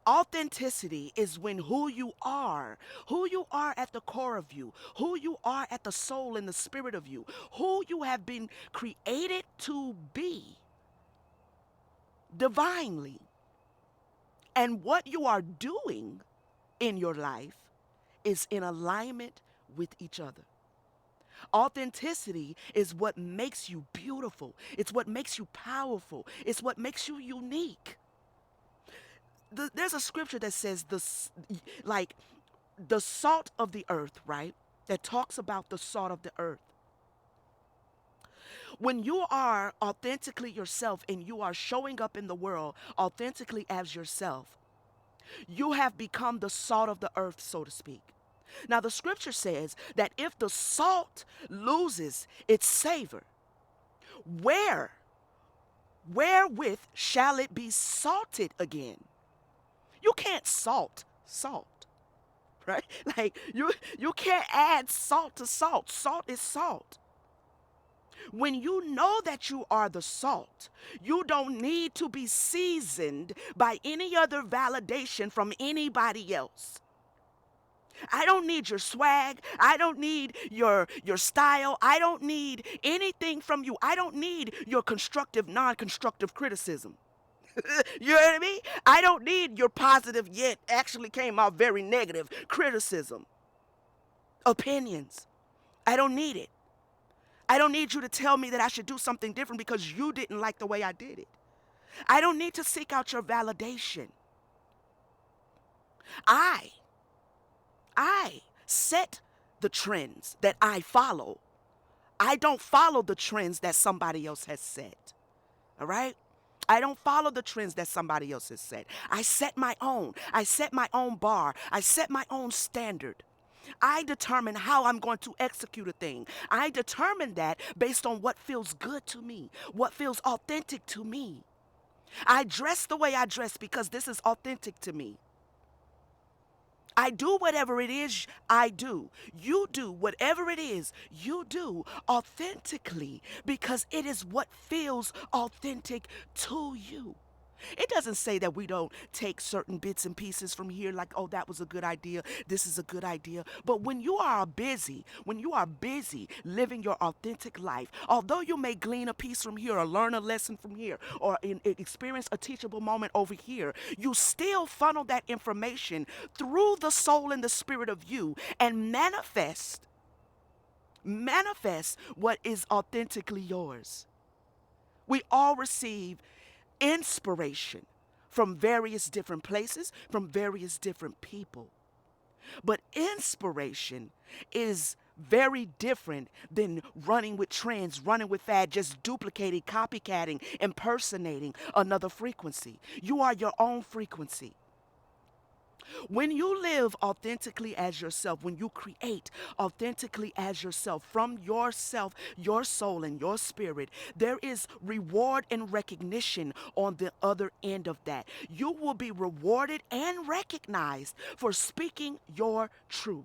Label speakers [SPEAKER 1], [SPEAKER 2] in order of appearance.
[SPEAKER 1] Authenticity is when who you are at the core of you, who you are at the soul and the spirit of you, who you have been created to be divinely, and what you are doing in your life is in alignment with each other. Authenticity is what makes you beautiful. It's what makes you powerful. It's what makes you unique. There's a scripture that says like the salt of the earth, right? That talks about the salt of the earth. When you are authentically yourself and you are showing up in the world authentically as yourself, you have become the salt of the earth, so to speak. Now, the scripture says that if the salt loses its savor, where, wherewith shall it be salted again? You can't salt, right? Like you can't add salt to salt. Salt is salt. When you know that you are the salt, you don't need to be seasoned by any other validation from anybody else. I don't need your swag. I don't need your style. I don't need anything from you. I don't need your constructive, non-constructive criticism. You know what I mean? I don't need your positive yet actually came out very negative criticism, opinions. I don't need it. I don't need you to tell me that I should do something different because you didn't like the way I did it. I don't need to seek out your validation. I I set the trends that I follow. I don't follow the trends that somebody else has set. All right? I don't follow the trends that somebody else has set. I set my own. I set my own bar. I set my own standard. I determine how I'm going to execute a thing. I determine that based on what feels good to me, what feels authentic to me. I dress the way I dress because this is authentic to me. I do whatever it is I do. You do whatever it is you do authentically because it is what feels authentic to you. It doesn't say that we don't take certain bits and pieces from here, like, oh, that was a good idea, this is a good idea. But when you are busy living your authentic life, although you may glean a piece from here or learn a lesson from here or experience a teachable moment over here, you still funnel that information through the soul and the spirit of you and manifest what is authentically yours. We all receive inspiration from various different places, from various different people. But inspiration is very different than running with trends, running with fad, just duplicating, copycatting, impersonating another frequency. You are your own frequency. When you live authentically as yourself, when you create authentically as yourself from yourself, your soul, and your spirit, there is reward and recognition on the other end of that. You will be rewarded and recognized for speaking your truth.